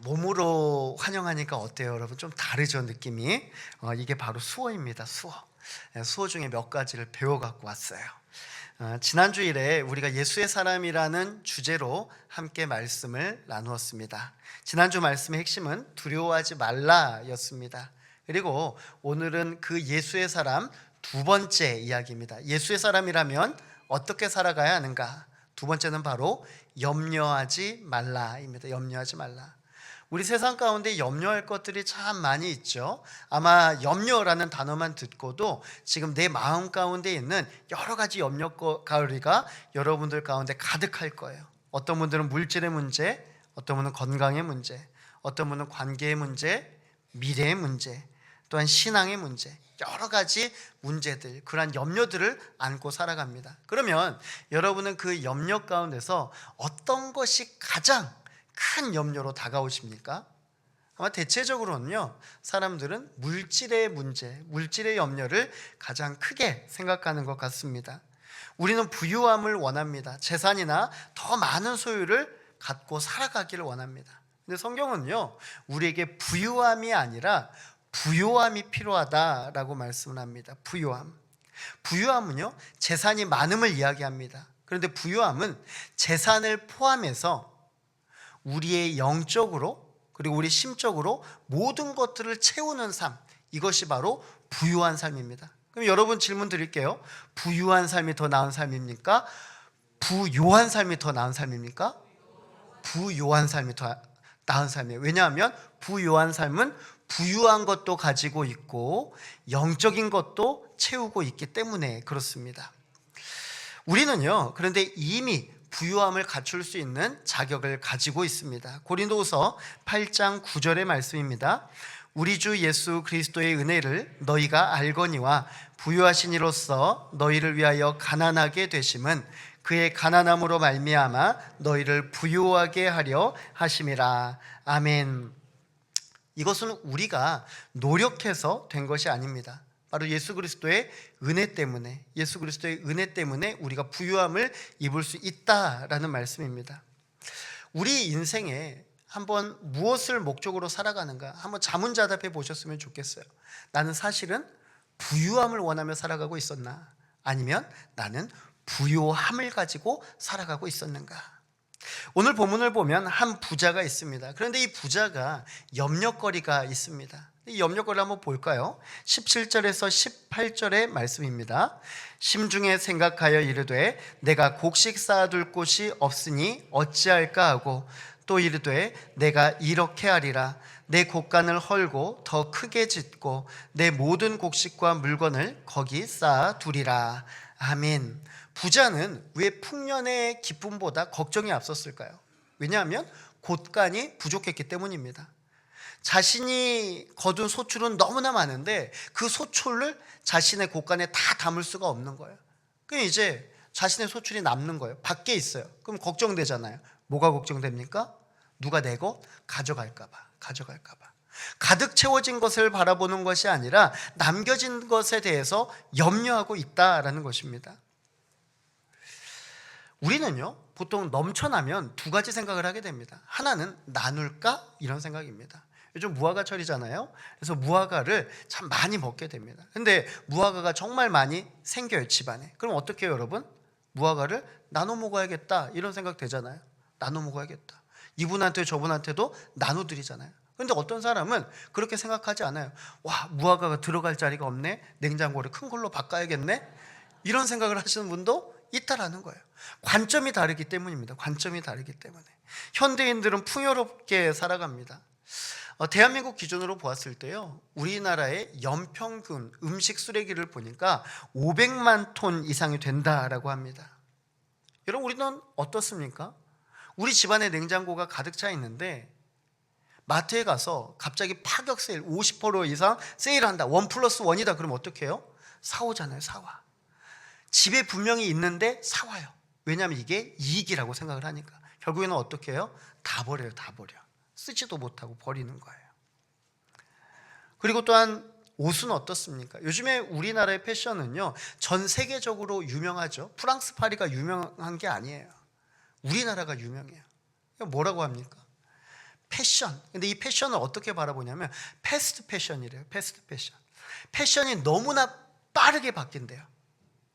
몸으로 환영하니까 어때요, 여러분? 좀 다르죠, 느낌이? 이게 바로 수어입니다, 수어. 수어 중에 몇 가지를 배워갖고 왔어요. 지난 주일에 우리가 예수의 사람이라는 주제로 함께 말씀을 나누었습니다. 지난주 말씀의 핵심은 두려워하지 말라였습니다. 그리고 오늘은 그 예수의 사람 두 번째 이야기입니다. 예수의 사람이라면 어떻게 살아가야 하는가? 두 번째는 바로 염려하지 말라입니다. 염려하지 말라. 우리 세상 가운데 염려할 것들이 참 많이 있죠. 아마 염려라는 단어만 듣고도 지금 내 마음 가운데 있는 여러 가지 염려거리가 여러분들 가운데 가득할 거예요. 어떤 분들은 물질의 문제, 어떤 분은 건강의 문제, 어떤 분은 관계의 문제, 미래의 문제, 또한 신앙의 문제, 여러 가지 문제들, 그러한 염려들을 안고 살아갑니다. 그러면 여러분은 그 염려 가운데서 어떤 것이 가장 큰 염려로 다가오십니까? 아마 대체적으로는요, 사람들은 물질의 문제, 물질의 염려를 가장 크게 생각하는 것 같습니다. 우리는 부유함을 원합니다. 재산이나 더 많은 소유를 갖고 살아가기를 원합니다. 근데 성경은요, 우리에게 부유함이 아니라 부요함이 필요하다라고 말씀을 합니다. 부요함. 부유함은요, 재산이 많음을 이야기합니다. 그런데 부유함은 재산을 포함해서 우리의 영적으로 그리고 우리 심적으로 모든 것들을 채우는 삶, 이것이 바로 부유한 삶입니다. 그럼 여러분 질문 드릴게요. 부유한 삶이 더 나은 삶입니까? 부요한 삶이 더 나은 삶입니까? 부요한 삶이 더 나은 삶이에요. 왜냐하면 부요한 삶은 부유한 것도 가지고 있고 영적인 것도 채우고 있기 때문에 그렇습니다. 우리는요, 그런데 이미 부유함을 갖출 수 있는 자격을 가지고 있습니다. 고린도후서 8장 9절의 말씀입니다. 우리 주 예수 그리스도의 은혜를 너희가 알거니와 부유하신 이로써 너희를 위하여 가난하게 되심은 그의 가난함으로 말미암아 너희를 부유하게 하려 하심이라. 아멘. 이것은 우리가 노력해서 된 것이 아닙니다. 바로 예수 그리스도의 은혜 때문에, 예수 그리스도의 은혜 때문에 우리가 부유함을 입을 수 있다라는 말씀입니다. 우리 인생에 한번 무엇을 목적으로 살아가는가 한번 자문자답해 보셨으면 좋겠어요. 나는 사실은 부유함을 원하며 살아가고 있었나? 아니면 나는 부요함을 가지고 살아가고 있었는가? 오늘 본문을 보면 한 부자가 있습니다. 그런데 이 부자가 염려거리가 있습니다. 이 염려거리를 한번 볼까요? 17절에서 18절의 말씀입니다. 심중에 생각하여 이르되 내가 곡식 쌓아둘 곳이 없으니 어찌할까 하고 또 이르되 내가 이렇게 하리라. 내 곡간을 헐고 더 크게 짓고 내 모든 곡식과 물건을 거기 쌓아두리라. 아멘. 부자는 왜 풍년의 기쁨보다 걱정이 앞섰을까요? 왜냐하면 곳간이 부족했기 때문입니다. 자신이 거둔 소출은 너무나 많은데 그 소출을 자신의 곳간에 다 담을 수가 없는 거예요. 그럼 이제 자신의 소출이 남는 거예요. 밖에 있어요. 그럼 걱정되잖아요. 뭐가 걱정됩니까? 누가 내 것 가져갈까 봐. 가득 채워진 것을 바라보는 것이 아니라 남겨진 것에 대해서 염려하고 있다라는 것입니다. 우리는요, 보통 넘쳐나면 두 가지 생각을 하게 됩니다. 하나는 나눌까? 이런 생각입니다. 요즘 무화과철이잖아요. 그래서 무화과를 참 많이 먹게 됩니다. 근데 무화과가 정말 많이 생겨요, 집안에. 그럼 어떻게 해요, 여러분? 무화과를 나눠 먹어야겠다 이런 생각 되잖아요. 나눠 먹어야겠다. 이분한테 저분한테도 나눠드리잖아요. 그런데 어떤 사람은 그렇게 생각하지 않아요. 와, 무화과가 들어갈 자리가 없네. 냉장고를 큰 걸로 바꿔야겠네. 이런 생각을 하시는 분도 있다라는 거예요. 관점이 다르기 때문입니다. 관점이 다르기 때문에 현대인들은 풍요롭게 살아갑니다. 대한민국 기준으로 보았을 때요, 우리나라의 연평균 음식 쓰레기를 보니까 500만 톤 이상이 된다라고 합니다. 여러분, 우리는 어떻습니까? 우리 집안에 냉장고가 가득 차 있는데 마트에 가서 갑자기 파격 세일 50% 이상 세일한다, 1+1이다 그러면 어떻게 해요? 사오잖아요. 사와. 집에 분명히 있는데 사와요. 왜냐하면 이게 이익이라고 생각을 하니까. 결국에는 어떻게 해요? 다 버려요. 다 버려. 쓰지도 못하고 버리는 거예요. 그리고 또한 옷은 어떻습니까? 요즘에 우리나라의 패션은요, 전 세계적으로 유명하죠. 프랑스 파리가 유명한 게 아니에요. 우리나라가 유명해요. 뭐라고 합니까? 패션. 근데 이 패션을 어떻게 바라보냐면 패스트 패션이래요. 패스트 패션. 패션이 너무나 빠르게 바뀐대요.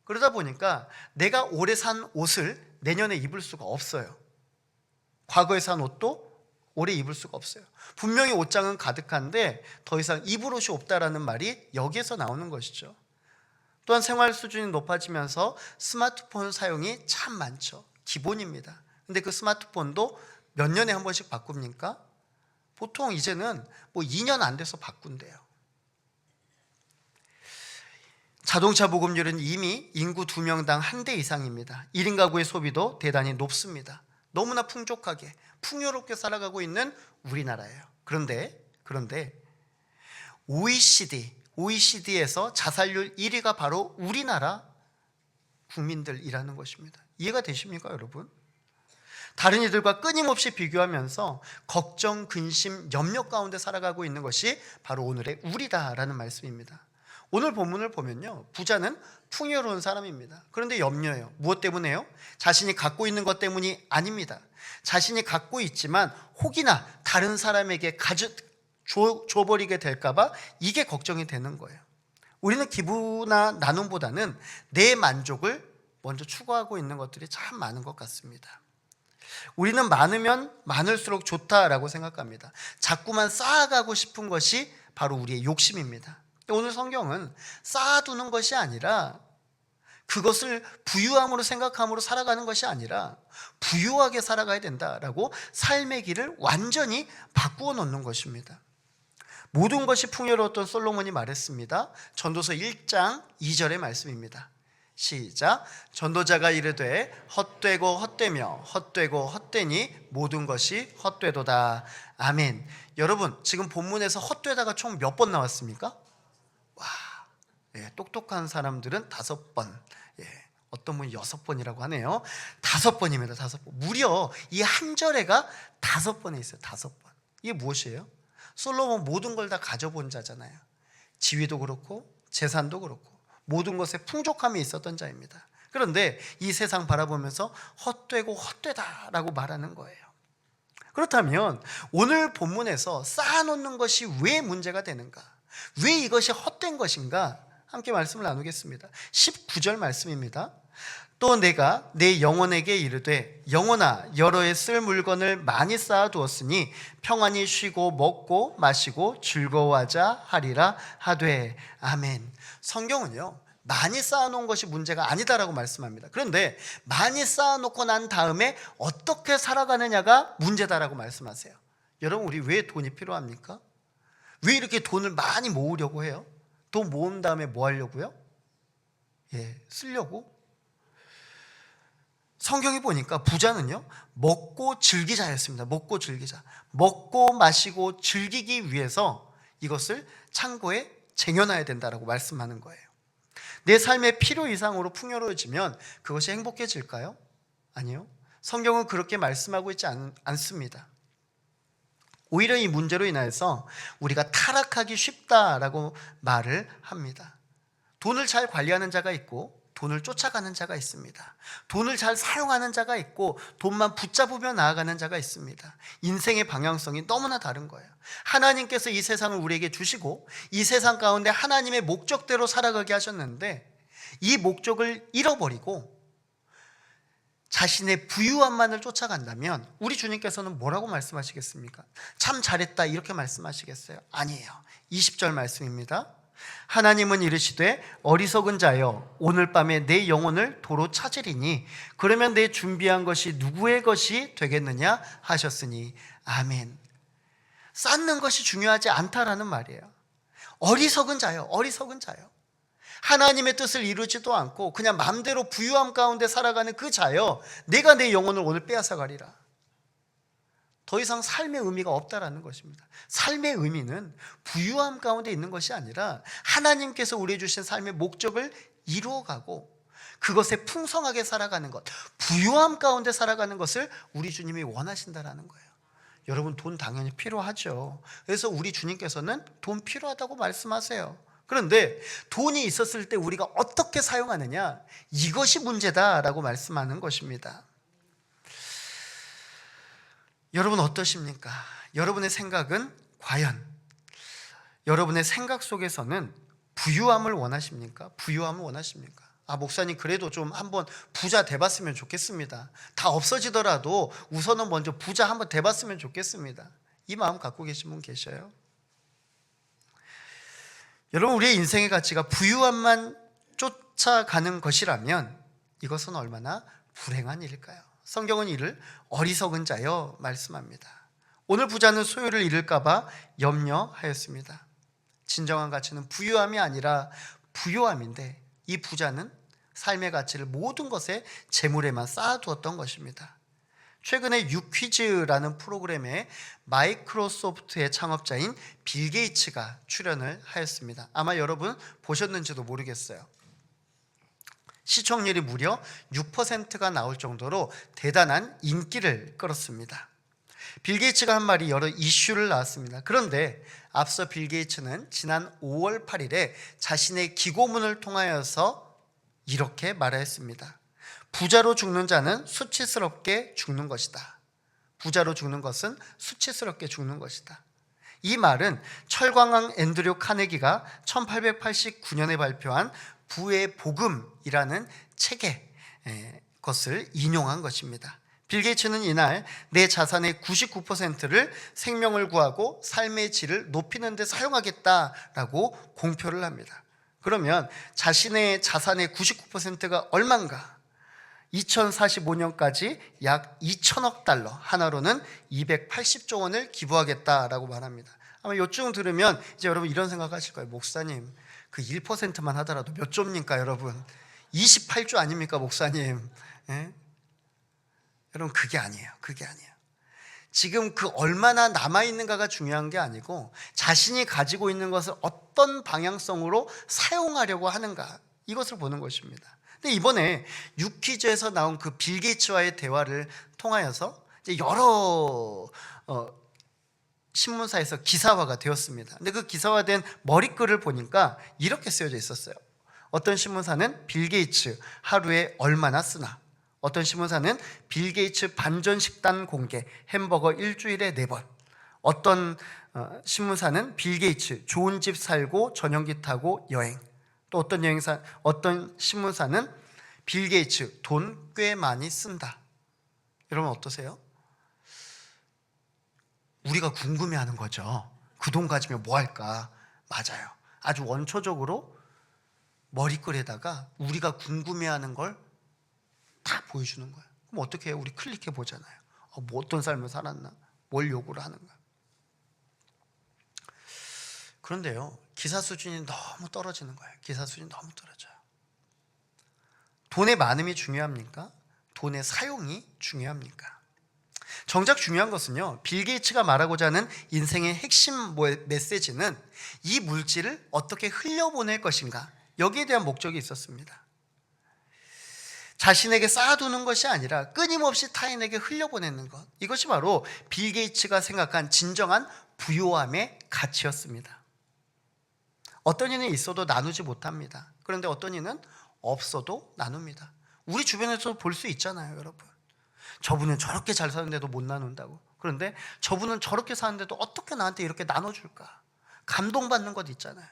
그러다 보니까 내가 올해 산 옷을 내년에 입을 수가 없어요. 과거에 산 옷도 올해 입을 수가 없어요. 분명히 옷장은 가득한데 더 이상 입을 옷이 없다라는 말이 여기에서 나오는 것이죠. 또한 생활 수준이 높아지면서 스마트폰 사용이 참 많죠. 기본입니다. 근데 그 스마트폰도 몇 년에 한 번씩 바꿉니까? 보통 이제는 뭐 2년 안 돼서 바꾼대요. 자동차 보급률은 이미 인구 2명당 1대 이상입니다. 1인 가구의 소비도 대단히 높습니다. 너무나 풍족하게 풍요롭게 살아가고 있는 우리나라예요. 그런데 OECD에서 자살률 1위가 바로 우리나라 국민들이라는 것입니다. 이해가 되십니까, 여러분? 다른 이들과 끊임없이 비교하면서 걱정, 근심, 염려 가운데 살아가고 있는 것이 바로 오늘의 우리다라는 말씀입니다. 오늘 본문을 보면요, 부자는 풍요로운 사람입니다. 그런데 염려해요. 무엇 때문에요? 자신이 갖고 있는 것 때문이 아닙니다. 자신이 갖고 있지만 혹이나 다른 사람에게 줘버리게 될까봐 이게 걱정이 되는 거예요. 우리는 기부나 나눔보다는 내 만족을 먼저 추구하고 있는 것들이 참 많은 것 같습니다. 우리는 많으면 많을수록 좋다라고 생각합니다. 자꾸만 쌓아가고 싶은 것이 바로 우리의 욕심입니다. 오늘 성경은 쌓아두는 것이 아니라, 그것을 부유함으로 생각함으로 살아가는 것이 아니라 부유하게 살아가야 된다라고 삶의 길을 완전히 바꾸어 놓는 것입니다. 모든 것이 풍요로웠던 솔로몬이 말했습니다. 전도서 1장 2절의 말씀입니다. 시작. 전도자가 이르되 헛되고 헛되며 헛되고 헛되니 모든 것이 헛되도다. 아멘. 여러분, 지금 본문에서 헛되다가 총 몇 번 나왔습니까? 와, 똑똑한 사람들은 5번, 어떤 분이 6번이라고 하네요. 5번입니다. 5번. 무려 이 한 절에가 5번에 있어요. 5번. 이게 무엇이에요? 솔로몬 모든 걸 다 가져본 자잖아요. 지위도 그렇고 재산도 그렇고 모든 것에 풍족함이 있었던 자입니다. 그런데 이 세상 바라보면서 헛되고 헛되다라고 말하는 거예요. 그렇다면 오늘 본문에서 쌓아놓는 것이 왜 문제가 되는가? 왜 이것이 헛된 것인가? 함께 말씀을 나누겠습니다. 19절 말씀입니다. 또 내가 내 영혼에게 이르되 영혼아, 여러 해 쓸 물건을 많이 쌓아두었으니 평안히 쉬고 먹고 마시고 즐거워하자 하리라 하되. 아멘. 성경은요, 많이 쌓아놓은 것이 문제가 아니다라고 말씀합니다. 그런데 많이 쌓아놓고 난 다음에 어떻게 살아가느냐가 문제다라고 말씀하세요. 여러분, 우리 왜 돈이 필요합니까? 왜 이렇게 돈을 많이 모으려고 해요? 돈 모은 다음에 뭐 하려고요? 쓰려고? 성경이 보니까 부자는요, 먹고 즐기자였습니다. 먹고 즐기자. 먹고 마시고 즐기기 위해서 이것을 창고에 쟁여놔야 된다라고 말씀하는 거예요. 내 삶의 필요 이상으로 풍요로워지면 그것이 행복해질까요? 아니요. 성경은 그렇게 말씀하고 있지 않습니다. 오히려 이 문제로 인해서 우리가 타락하기 쉽다라고 말을 합니다. 돈을 잘 관리하는 자가 있고 돈을 쫓아가는 자가 있습니다. 돈을 잘 사용하는 자가 있고 돈만 붙잡으며 나아가는 자가 있습니다. 인생의 방향성이 너무나 다른 거예요. 하나님께서 이 세상을 우리에게 주시고 이 세상 가운데 하나님의 목적대로 살아가게 하셨는데, 이 목적을 잃어버리고 자신의 부유함만을 쫓아간다면 우리 주님께서는 뭐라고 말씀하시겠습니까? 참 잘했다 이렇게 말씀하시겠어요? 아니에요. 20절 말씀입니다. 하나님은 이르시되 어리석은 자여, 오늘 밤에 내 영혼을 도로 찾으리니 그러면 내 준비한 것이 누구의 것이 되겠느냐 하셨으니. 아멘. 쌓는 것이 중요하지 않다라는 말이에요. 어리석은 자여, 어리석은 자여. 하나님의 뜻을 이루지도 않고 그냥 마음대로 부유함 가운데 살아가는 그 자여, 내가 내 영혼을 오늘 빼앗아 가리라. 더 이상 삶의 의미가 없다라는 것입니다. 삶의 의미는 부유함 가운데 있는 것이 아니라 하나님께서 우리에게 주신 삶의 목적을 이루어가고 그것에 풍성하게 살아가는 것, 부유함 가운데 살아가는 것을 우리 주님이 원하신다라는 거예요. 여러분, 돈 당연히 필요하죠. 그래서 우리 주님께서는 돈 필요하다고 말씀하세요. 그런데 돈이 있었을 때 우리가 어떻게 사용하느냐, 이것이 문제다라고 말씀하는 것입니다. 여러분 어떠십니까? 여러분의 생각은 과연 여러분의 생각 속에서는 부유함을 원하십니까? 부유함을 원하십니까? 목사님 그래도 좀 한번 부자 돼봤으면 좋겠습니다. 다 없어지더라도 우선은 먼저 부자 한번 돼봤으면 좋겠습니다. 이 마음 갖고 계신 분 계셔요? 여러분, 우리의 인생의 가치가 부유함만 쫓아가는 것이라면 이것은 얼마나 불행한 일일까요? 성경은 이를 어리석은 자여 말씀합니다. 오늘 부자는 소유를 잃을까 봐 염려하였습니다. 진정한 가치는 부유함이 아니라 부요함인데, 이 부자는 삶의 가치를 모든 것에 재물에만 쌓아두었던 것입니다. 최근에 유퀴즈라는 프로그램에 마이크로소프트의 창업자인 빌 게이츠가 출연을 하였습니다. 아마 여러분 보셨는지도 모르겠어요. 시청률이 무려 6%가 나올 정도로 대단한 인기를 끌었습니다. 빌 게이츠가 한 말이 여러 이슈를 낳았습니다. 그런데 앞서 빌 게이츠는 지난 5월 8일에 자신의 기고문을 통하여서 이렇게 말하였습니다. 부자로 죽는 자는 수치스럽게 죽는 것이다. 부자로 죽는 것은 수치스럽게 죽는 것이다. 이 말은 철광왕 앤드류 카네기가 1889년에 발표한 부의 복음이라는 책의 것을 인용한 것입니다. 빌 게이츠는 이날 내 자산의 99%를 생명을 구하고 삶의 질을 높이는 데 사용하겠다라고 공표를 합니다. 그러면 자신의 자산의 99%가 얼마인가? 2045년까지 약 2천억 달러, 하나로는 280조 원을 기부하겠다라고 말합니다. 아마 요쯤 들으면 이제 여러분 이런 생각하실 거예요. 목사님, 그 1%만 하더라도 몇 조입니까, 여러분? 28조 아닙니까, 목사님? 예? 여러분, 그게 아니에요. 그게 아니에요. 지금 그 얼마나 남아있는가가 중요한 게 아니고 자신이 가지고 있는 것을 어떤 방향성으로 사용하려고 하는가, 이것을 보는 것입니다. 근데 이번에 유퀴즈에서 나온 그 빌 게이츠와의 대화를 통하여서 이제 여러 신문사에서 기사화가 되었습니다. 근데 그 기사화된 머리글을 보니까 이렇게 쓰여져 있었어요. 어떤 신문사는 빌 게이츠 하루에 얼마나 쓰나, 어떤 신문사는 빌 게이츠 반전 식단 공개, 햄버거 일주일에 4번, 어떤 신문사는 빌 게이츠 좋은 집 살고 전용기 타고 여행, 또 어떤 신문사는 빌 게이츠 돈 꽤 많이 쓴다. 여러분 어떠세요? 우리가 궁금해하는 거죠. 그 돈 가지면 뭐 할까? 맞아요. 아주 원초적으로 머리글에다가 우리가 궁금해하는 걸 다 보여주는 거예요. 그럼 어떻게 해요? 우리 클릭해 보잖아요. 뭐 어떤 삶을 살았나? 뭘 요구를 하는가? 그런데요, 기사 수준이 너무 떨어지는 거예요. 기사 수준이 너무 떨어져요. 돈의 많음이 중요합니까? 돈의 사용이 중요합니까? 정작 중요한 것은요, 빌 게이츠가 말하고자 하는 인생의 핵심 메시지는 이 물질을 어떻게 흘려보낼 것인가, 여기에 대한 목적이 있었습니다. 자신에게 쌓아두는 것이 아니라 끊임없이 타인에게 흘려보내는 것, 이것이 바로 빌 게이츠가 생각한 진정한 부요함의 가치였습니다. 어떤 이는 있어도 나누지 못합니다. 그런데 어떤 이는 없어도 나눕니다. 우리 주변에서 볼 수 있잖아요, 여러분. 저분은 저렇게 잘 사는데도 못 나눈다고. 그런데 저분은 저렇게 사는데도 어떻게 나한테 이렇게 나눠줄까? 감동받는 것 있잖아요.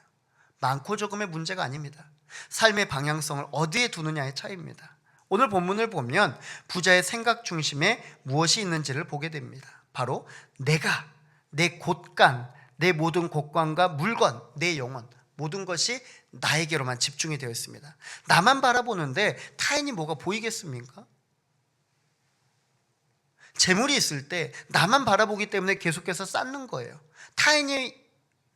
많고 적음의 문제가 아닙니다. 삶의 방향성을 어디에 두느냐의 차이입니다. 오늘 본문을 보면 부자의 생각 중심에 무엇이 있는지를 보게 됩니다. 바로 내가, 내 곳간, 내 모든 곳간과 물건, 내 영혼, 모든 것이 나에게로만 집중이 되어 있습니다. 나만 바라보는데 타인이 뭐가 보이겠습니까? 재물이 있을 때 나만 바라보기 때문에 계속해서 쌓는 거예요. 타인이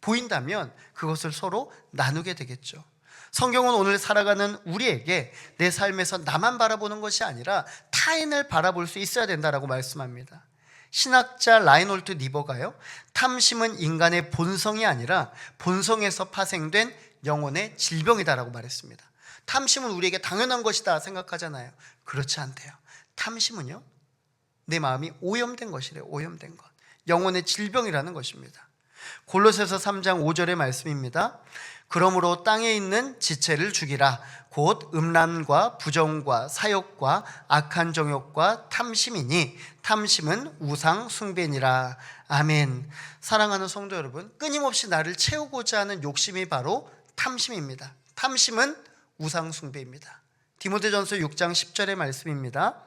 보인다면 그것을 서로 나누게 되겠죠. 성경은 오늘 살아가는 우리에게 내 삶에서 나만 바라보는 것이 아니라 타인을 바라볼 수 있어야 된다라고 말씀합니다. 신학자 라인홀트 니버가요, 탐심은 인간의 본성이 아니라 본성에서 파생된 영혼의 질병이다라고 말했습니다. 탐심은 우리에게 당연한 것이다 생각하잖아요. 그렇지 않대요. 탐심은요, 내 마음이 오염된 것이래요. 오염된 것, 영혼의 질병이라는 것입니다. 골로새서 3장 5절의 말씀입니다. 그러므로 땅에 있는 지체를 죽이라. 곧 음란과 부정과 사욕과 악한 정욕과 탐심이니 탐심은 우상 숭배니라. 아멘. 사랑하는 성도 여러분, 끊임없이 나를 채우고자 하는 욕심이 바로 탐심입니다. 탐심은 우상 숭배입니다. 디모데전서 6장 10절의 말씀입니다.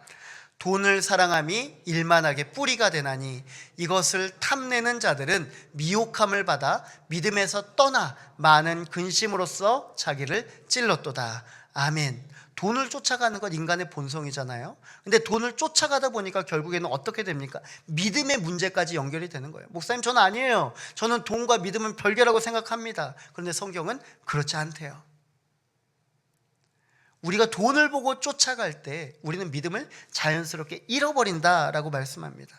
돈을 사랑함이 일만하게 뿌리가 되나니 이것을 탐내는 자들은 미혹함을 받아 믿음에서 떠나 많은 근심으로써 자기를 찔렀도다. 아멘. 돈을 쫓아가는 건 인간의 본성이잖아요. 근데 돈을 쫓아가다 보니까 결국에는 어떻게 됩니까? 믿음의 문제까지 연결이 되는 거예요. 목사님, 저는 아니에요. 저는 돈과 믿음은 별개라고 생각합니다. 그런데 성경은 그렇지 않대요. 우리가 돈을 보고 쫓아갈 때 우리는 믿음을 자연스럽게 잃어버린다라고 말씀합니다.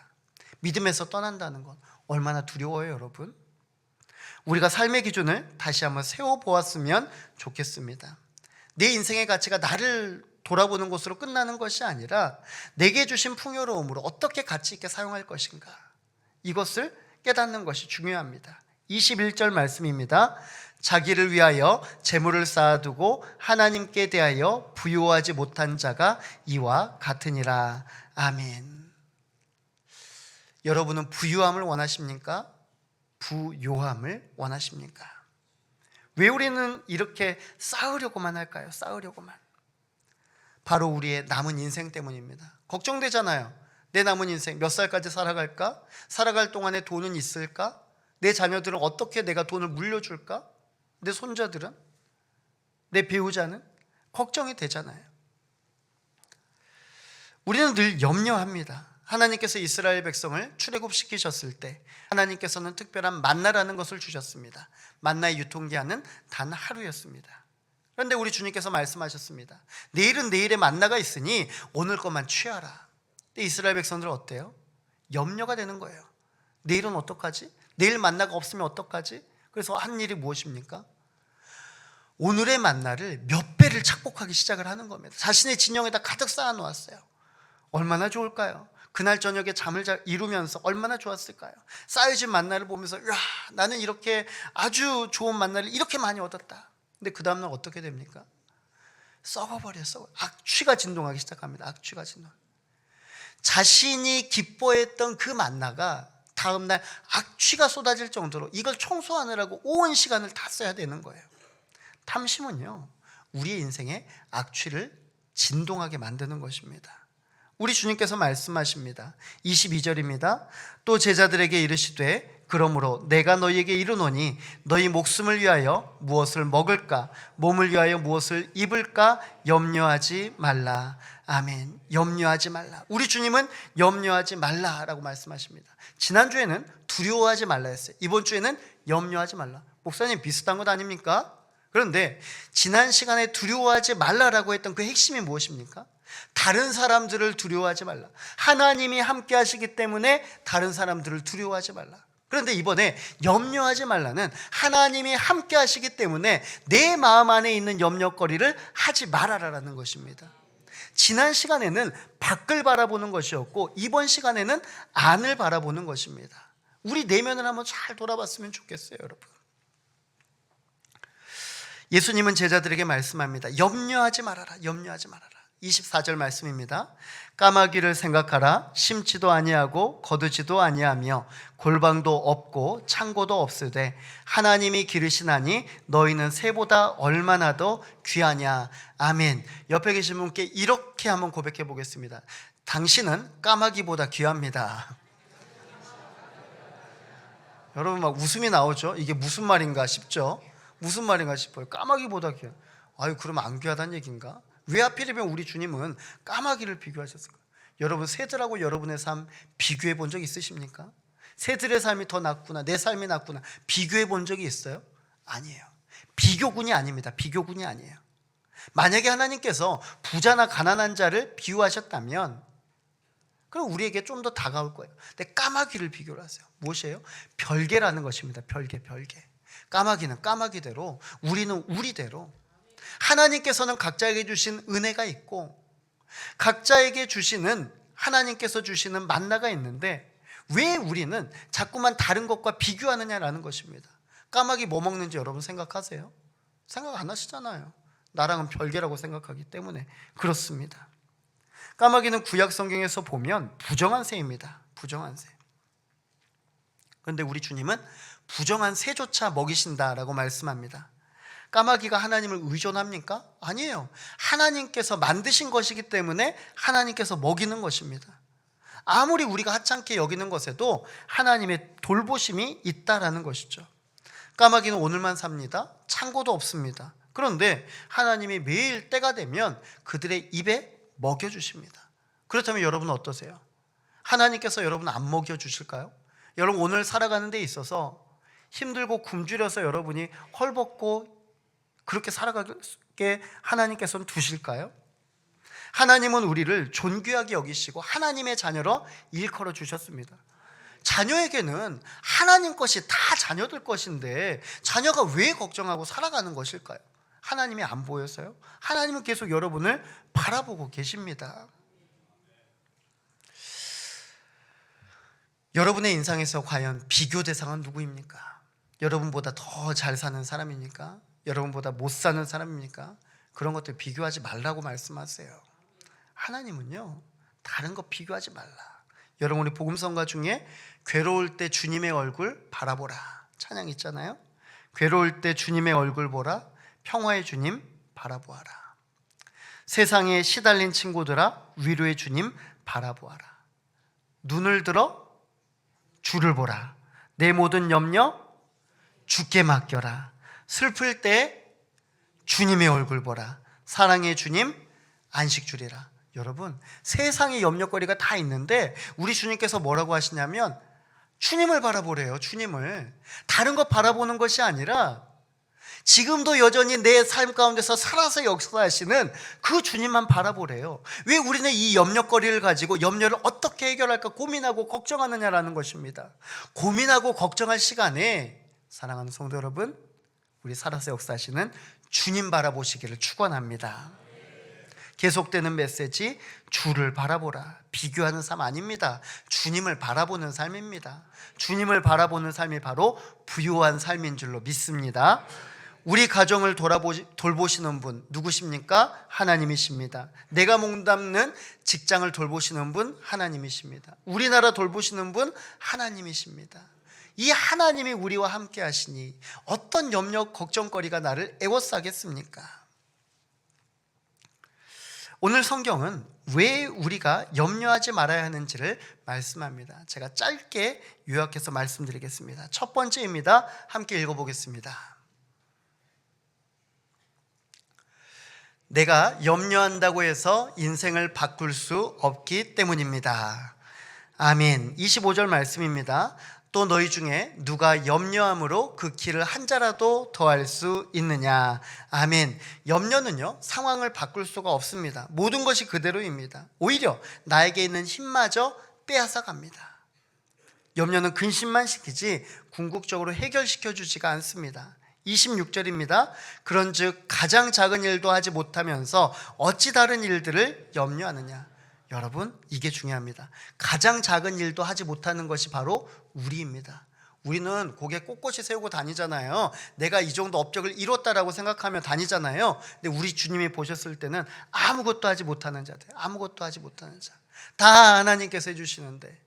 믿음에서 떠난다는 건 얼마나 두려워요, 여러분? 우리가 삶의 기준을 다시 한번 세워보았으면 좋겠습니다. 내 인생의 가치가 나를 돌아보는 것으로 끝나는 것이 아니라 내게 주신 풍요로움으로 어떻게 가치 있게 사용할 것인가, 이것을 깨닫는 것이 중요합니다. 21절 말씀입니다. 자기를 위하여 재물을 쌓아두고 하나님께 대하여 부요하지 못한 자가 이와 같으니라. 아멘. 여러분은 부유함을 원하십니까? 부요함을 원하십니까? 왜 우리는 이렇게 쌓으려고만 할까요? 쌓으려고만. 바로 우리의 남은 인생 때문입니다. 걱정되잖아요. 내 남은 인생 몇 살까지 살아갈까? 살아갈 동안에 돈은 있을까? 내 자녀들은 어떻게 내가 돈을 물려줄까? 내 손자들은? 내 배우자는? 걱정이 되잖아요. 우리는 늘 염려합니다. 하나님께서 이스라엘 백성을 출애굽시키셨을 때 하나님께서는 특별한 만나라는 것을 주셨습니다. 만나의 유통기한은 단 하루였습니다. 그런데 우리 주님께서 말씀하셨습니다. 내일은 내일의 만나가 있으니 오늘 것만 취하라. 근데 이스라엘 백성들은 어때요? 염려가 되는 거예요. 내일은 어떡하지? 내일 만나가 없으면 어떡하지? 그래서 한 일이 무엇입니까? 오늘의 만나를 몇 배를 착복하기 시작을 하는 겁니다. 자신의 진영에다 가득 쌓아놓았어요. 얼마나 좋을까요? 그날 저녁에 잠을 이루면서 얼마나 좋았을까요? 쌓여진 만나를 보면서, 야, 나는 이렇게 아주 좋은 만나를 이렇게 많이 얻었다. 근데 그 다음날 어떻게 됩니까? 썩어버려요. 악취가 진동하기 시작합니다. 악취가 진동. 자신이 기뻐했던 그 만나가 다음날 악취가 쏟아질 정도로 이걸 청소하느라고 온 시간을 다 써야 되는 거예요. 탐심은요, 우리의 인생에 악취를 진동하게 만드는 것입니다. 우리 주님께서 말씀하십니다. 22절입니다. 또 제자들에게 이르시되 그러므로 내가 너희에게 이르노니 너희 목숨을 위하여 무엇을 먹을까, 몸을 위하여 무엇을 입을까 염려하지 말라. 아멘. 염려하지 말라. 우리 주님은 염려하지 말라라고 말씀하십니다. 지난주에는 두려워하지 말라 했어요. 이번 주에는 염려하지 말라. 목사님, 비슷한 것 아닙니까? 그런데 지난 시간에 두려워하지 말라라고 했던 그 핵심이 무엇입니까? 다른 사람들을 두려워하지 말라. 하나님이 함께 하시기 때문에 다른 사람들을 두려워하지 말라. 그런데 이번에 염려하지 말라는 하나님이 함께 하시기 때문에 내 마음 안에 있는 염려거리를 하지 말아라라는 것입니다. 지난 시간에는 밖을 바라보는 것이었고 이번 시간에는 안을 바라보는 것입니다. 우리 내면을 한번 잘 돌아봤으면 좋겠어요, 여러분. 예수님은 제자들에게 말씀합니다. 염려하지 말아라. 염려하지 말아라. 24절 말씀입니다. 까마귀를 생각하라. 심지도 아니하고 거두지도 아니하며 골방도 없고 창고도 없으되 하나님이 기르시나니 너희는 새보다 얼마나 더 귀하냐. 아멘. 옆에 계신 분께 이렇게 한번 고백해 보겠습니다. 당신은 까마귀보다 귀합니다. 여러분 막 웃음이 나오죠? 이게 무슨 말인가 싶죠? 무슨 말인가 싶어요. 까마귀보다 귀한. 아유, 그러면 안 귀하다는 얘기인가? 왜 하필이면 우리 주님은 까마귀를 비교하셨을까? 여러분, 새들하고 여러분의 삶 비교해 본 적 있으십니까? 새들의 삶이 더 낫구나, 내 삶이 낫구나 비교해 본 적이 있어요? 아니에요. 비교군이 아닙니다. 비교군이 아니에요. 만약에 하나님께서 부자나 가난한 자를 비유하셨다면 그럼 우리에게 좀 더 다가올 거예요. 근데 까마귀를 비교를 하세요. 무엇이에요? 별개라는 것입니다. 별개. 까마귀는 까마귀대로, 우리는 우리대로. 하나님께서는 각자에게 주신 은혜가 있고 각자에게 주시는, 하나님께서 주시는 만나가 있는데 왜 우리는 자꾸만 다른 것과 비교하느냐라는 것입니다. 까마귀 뭐 먹는지 여러분 생각하세요? 생각 안 하시잖아요. 나랑은 별개라고 생각하기 때문에 그렇습니다. 까마귀는 구약 성경에서 보면 부정한 새입니다. 부정한 새. 그런데 우리 주님은 부정한 새조차 먹이신다라고 말씀합니다. 까마귀가 하나님을 의존합니까? 아니에요. 하나님께서 만드신 것이기 때문에 하나님께서 먹이는 것입니다. 아무리 우리가 하찮게 여기는 것에도 하나님의 돌보심이 있다라는 것이죠. 까마귀는 오늘만 삽니다. 창고도 없습니다. 그런데 하나님이 매일 때가 되면 그들의 입에 먹여주십니다. 그렇다면 여러분은 어떠세요? 하나님께서 여러분 안 먹여주실까요? 여러분 오늘 살아가는 데 있어서 힘들고 굶주려서 여러분이 헐벗고 그렇게 살아가게 하나님께서는 두실까요? 하나님은 우리를 존귀하게 여기시고 하나님의 자녀로 일컬어 주셨습니다. 자녀에게는 하나님 것이 다 자녀들 것인데 자녀가 왜 걱정하고 살아가는 것일까요? 하나님이 안 보여서요? 하나님은 계속 여러분을 바라보고 계십니다. 여러분의 인생에서 과연 비교 대상은 누구입니까? 여러분보다 더 잘 사는 사람입니까? 여러분보다 못 사는 사람입니까? 그런 것들 비교하지 말라고 말씀하세요. 하나님은요, 다른 거 비교하지 말라. 여러분 우리 복음성가 중에 괴로울 때 주님의 얼굴 바라보라 찬양 있잖아요. 괴로울 때 주님의 얼굴 보라, 평화의 주님 바라보아라. 세상에 시달린 친구들아 위로의 주님 바라보아라. 눈을 들어 주를 보라. 내 모든 염려 주께 맡겨라. 슬플 때 주님의 얼굴 보라. 사랑의 주님 안식 주리라. 여러분 세상에 염려거리가 다 있는데 우리 주님께서 뭐라고 하시냐면 주님을 바라보래요. 주님을. 다른 것 바라보는 것이 아니라 지금도 여전히 내 삶 가운데서 살아서 역사하시는 그 주님만 바라보래요. 왜 우리는 이 염려거리를 가지고 염려를 어떻게 해결할까 고민하고 걱정하느냐라는 것입니다. 고민하고 걱정할 시간에 사랑하는 성도 여러분, 우리 살아서 역사하시는 주님 바라보시기를 축원합니다. 계속되는 메시지, 주를 바라보라. 비교하는 삶 아닙니다. 주님을 바라보는 삶입니다. 주님을 바라보는 삶이 바로 부요한 삶인 줄로 믿습니다. 우리 가정을 돌보시는 분 누구십니까? 하나님이십니다. 내가 몸담는 직장을 돌보시는 분 하나님이십니다. 우리나라 돌보시는 분 하나님이십니다. 이 하나님이 우리와 함께 하시니 어떤 염려 걱정거리가 나를 애워싸겠습니까? 오늘 성경은 왜 우리가 염려하지 말아야 하는지를 말씀합니다. 제가 짧게 요약해서 말씀드리겠습니다. 첫 번째입니다. 함께 읽어보겠습니다. 내가 염려한다고 해서 인생을 바꿀 수 없기 때문입니다. 아멘. 25절 말씀입니다. 또 너희 중에 누가 염려함으로 그 길을 한 자라도 더할 수 있느냐. 아멘. 염려는요 상황을 바꿀 수가 없습니다. 모든 것이 그대로입니다. 오히려 나에게 있는 힘마저 빼앗아 갑니다. 염려는 근심만 시키지 궁극적으로 해결시켜 주지가 않습니다. 26절입니다. 그런즉 가장 작은 일도 하지 못하면서 어찌 다른 일들을 염려하느냐. 여러분 이게 중요합니다. 가장 작은 일도 하지 못하는 것이 바로 우리입니다. 우리는 고개 꼿꼿이 세우고 다니잖아요. 내가 이 정도 업적을 이뤘다라고 생각하며 다니잖아요. 근데 우리 주님이 보셨을 때는 아무것도 하지 못하는 자들, 아무것도 하지 못하는 자, 다 하나님께서 해주시는데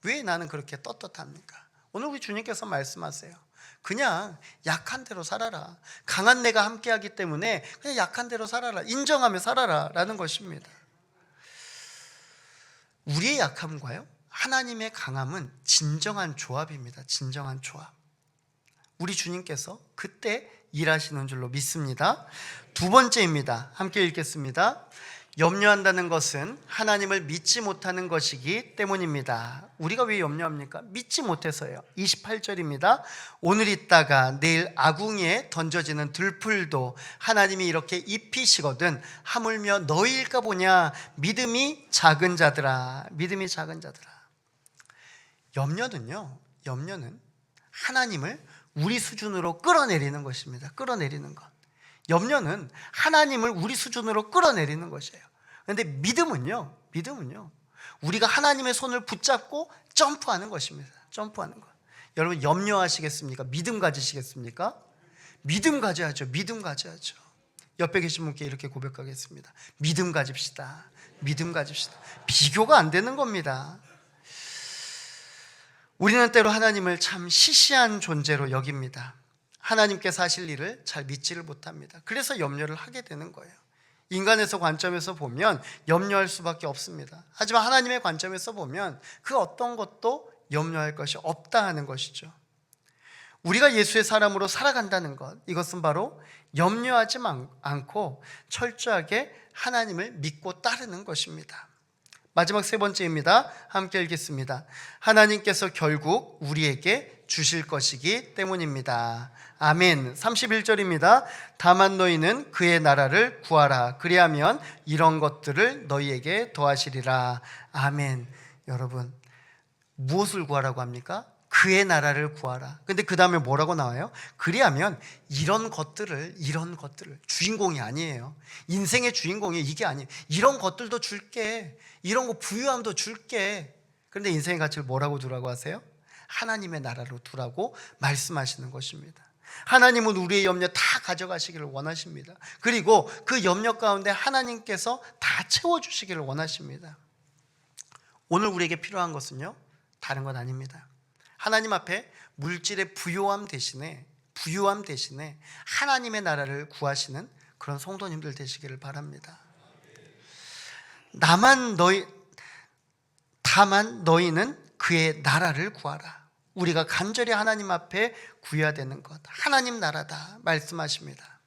왜 나는 그렇게 떳떳합니까? 오늘 우리 주님께서 말씀하세요. 그냥 약한 대로 살아라. 강한 내가 함께하기 때문에 그냥 약한 대로 살아라. 인정하며 살아라 라는 것입니다. 우리의 약함과요 하나님의 강함은 진정한 조합입니다. 진정한 조합. 우리 주님께서 그때 일하시는 줄로 믿습니다. 두 번째입니다. 함께 읽겠습니다. 염려한다는 것은 하나님을 믿지 못하는 것이기 때문입니다. 우리가 왜 염려합니까? 믿지 못해서요. 28절입니다. 오늘 있다가 내일 아궁이에 던져지는 들풀도 하나님이 이렇게 입히시거든 하물며 너희일까 보냐. 믿음이 작은 자들아. 믿음이 작은 자들아. 염려는 하나님을 우리 수준으로 끌어내리는 것입니다. 끌어내리는 것. 염려는 하나님을 우리 수준으로 끌어내리는 것이에요. 그런데 믿음은요 우리가 하나님의 손을 붙잡고 점프하는 것입니다. 점프하는 것. 여러분 염려하시겠습니까? 믿음 가지시겠습니까? 믿음 가져야죠. 믿음 가져야죠. 옆에 계신 분께 이렇게 고백하겠습니다. 믿음 가집시다. 믿음 가집시다. 비교가 안 되는 겁니다. 우리는 때로 하나님을 참 시시한 존재로 여깁니다. 하나님께서 하실 일을 잘 믿지를 못합니다. 그래서 염려를 하게 되는 거예요. 인간에서 관점에서 보면 염려할 수밖에 없습니다. 하지만 하나님의 관점에서 보면 그 어떤 것도 염려할 것이 없다 하는 것이죠. 우리가 예수의 사람으로 살아간다는 것, 이것은 바로 염려하지 않고 철저하게 하나님을 믿고 따르는 것입니다. 마지막 세 번째입니다. 함께 읽겠습니다. 하나님께서 결국 우리에게 주실 것이기 때문입니다. 아멘. 31절입니다. 다만 너희는 그의 나라를 구하라. 그리하면 이런 것들을 너희에게 더하시리라. 아멘. 여러분, 무엇을 구하라고 합니까? 그의 나라를 구하라. 근데 그 다음에 뭐라고 나와요? 그리하면 이런 것들을 주인공이 아니에요. 인생의 주인공이 이게 아니에요. 이런 것들도 줄게. 이런 거 부유함도 줄게. 그런데 인생의 가치를 뭐라고 두라고 하세요? 하나님의 나라로 두라고 말씀하시는 것입니다. 하나님은 우리의 염려 다 가져가시기를 원하십니다. 그리고 그 염려 가운데 하나님께서 다 채워주시기를 원하십니다. 오늘 우리에게 필요한 것은요, 다른 건 아닙니다. 하나님 앞에 물질의 부요함 대신에 하나님의 나라를 구하시는 그런 성도님들 되시기를 바랍니다. 다만 너희는 그의 나라를 구하라. 우리가 간절히 하나님 앞에 구해야 되는 것, 하나님 나라다 말씀하십니다.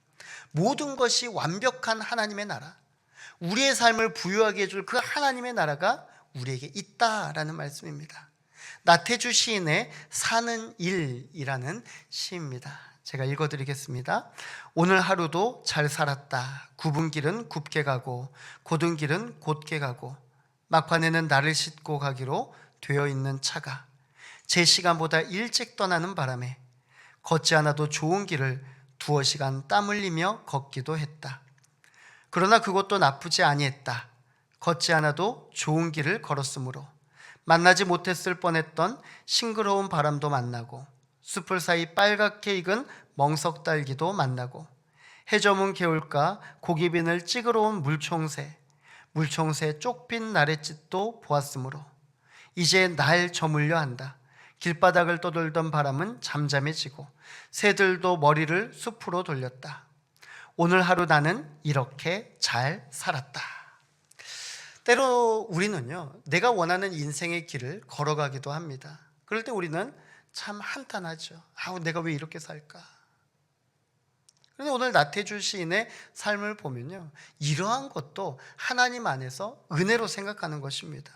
모든 것이 완벽한 하나님의 나라, 우리의 삶을 부유하게 해줄 그 하나님의 나라가 우리에게 있다라는 말씀입니다. 나태주 시인의 사는 일이라는 시입니다. 제가 읽어드리겠습니다. 오늘 하루도 잘 살았다. 굽은 길은 굽게 가고 곧은 길은 곧게 가고 막판에는 나를 싣고 가기로 되어 있는 차가 제 시간보다 일찍 떠나는 바람에 걷지 않아도 좋은 길을 두어 시간 땀 흘리며 걷기도 했다. 그러나 그것도 나쁘지 아니했다. 걷지 않아도 좋은 길을 걸었으므로 만나지 못했을 뻔했던 싱그러운 바람도 만나고 숲을 사이 빨갛게 익은 멍석딸기도 만나고 해 저문 개울가 고기 비늘 찌그러 온 물총새 쪽핀 나랫짓도 보았으므로 이제 날 저물려 한다. 길바닥을 떠돌던 바람은 잠잠해지고 새들도 머리를 숲으로 돌렸다. 오늘 하루 나는 이렇게 잘 살았다. 때로 우리는요, 내가 원하는 인생의 길을 걸어가기도 합니다. 그럴 때 우리는 참 한탄하죠. 내가 왜 이렇게 살까? 그런데 오늘 나태주 시인의 삶을 보면요, 이러한 것도 하나님 안에서 은혜로 생각하는 것입니다.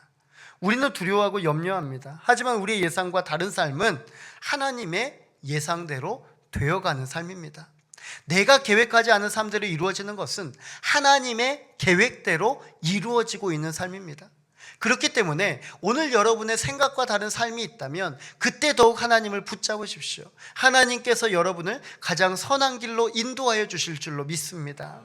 우리는 두려워하고 염려합니다. 하지만 우리의 예상과 다른 삶은 하나님의 예상대로 되어가는 삶입니다. 내가 계획하지 않은 삶대로 이루어지는 것은 하나님의 계획대로 이루어지고 있는 삶입니다. 그렇기 때문에 오늘 여러분의 생각과 다른 삶이 있다면 그때 더욱 하나님을 붙잡으십시오. 하나님께서 여러분을 가장 선한 길로 인도하여 주실 줄로 믿습니다.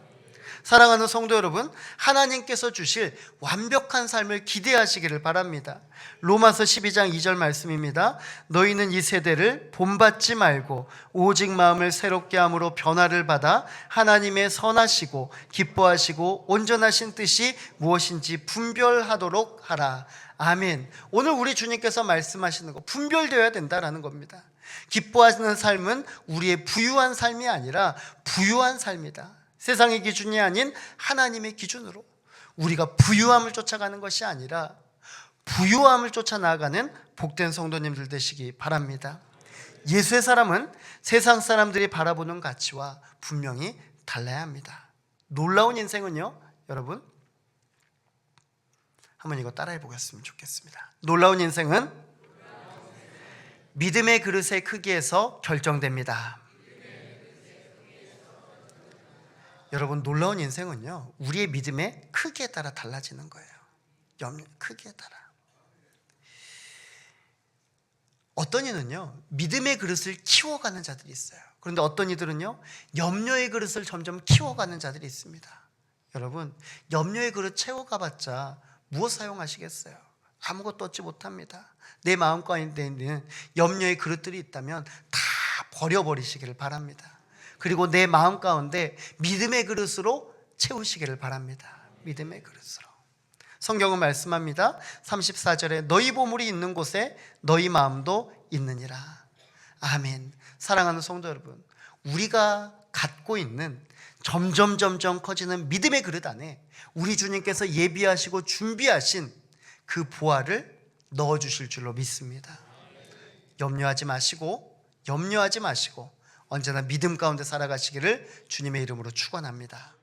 사랑하는 성도 여러분, 하나님께서 주실 완벽한 삶을 기대하시기를 바랍니다. 로마서 12장 2절 말씀입니다. 너희는 이 세대를 본받지 말고 오직 마음을 새롭게 함으로 변화를 받아 하나님의 선하시고 기뻐하시고 온전하신 뜻이 무엇인지 분별하도록 하라. 아멘. 오늘 우리 주님께서 말씀하시는 거 분별되어야 된다라는 겁니다. 기뻐하는 삶은 우리의 부유한 삶이 아니라 부유한 삶이다. 세상의 기준이 아닌 하나님의 기준으로 우리가 부유함을 쫓아가는 것이 아니라 부유함을 쫓아 나아가는 복된 성도님들 되시기 바랍니다. 예수의 사람은 세상 사람들이 바라보는 가치와 분명히 달라야 합니다. 놀라운 인생은요, 여러분, 한번 이거 따라해 보겠으면 좋겠습니다. 놀라운 인생은 믿음의 그릇의 크기에서 결정됩니다. 여러분, 놀라운 인생은요, 우리의 믿음의 크기에 따라 달라지는 거예요. 크기에 따라. 어떤 이는요, 믿음의 그릇을 키워가는 자들이 있어요. 그런데 어떤 이들은요, 염려의 그릇을 점점 키워가는 자들이 있습니다. 여러분, 염려의 그릇 채워가봤자 무엇 사용하시겠어요? 아무것도 얻지 못합니다. 내 마음 가운데 있는 염려의 그릇들이 있다면 다 버려버리시기를 바랍니다. 그리고 내 마음 가운데 믿음의 그릇으로 채우시기를 바랍니다. 믿음의 그릇으로. 성경은 말씀합니다. 34절에 너희 보물이 있는 곳에 너희 마음도 있느니라. 아멘. 사랑하는 성도 여러분, 우리가 갖고 있는 점점 커지는 믿음의 그릇 안에 우리 주님께서 예비하시고 준비하신 그 보화를 넣어주실 줄로 믿습니다. 염려하지 마시고 언제나 믿음 가운데 살아가시기를 주님의 이름으로 축원합니다.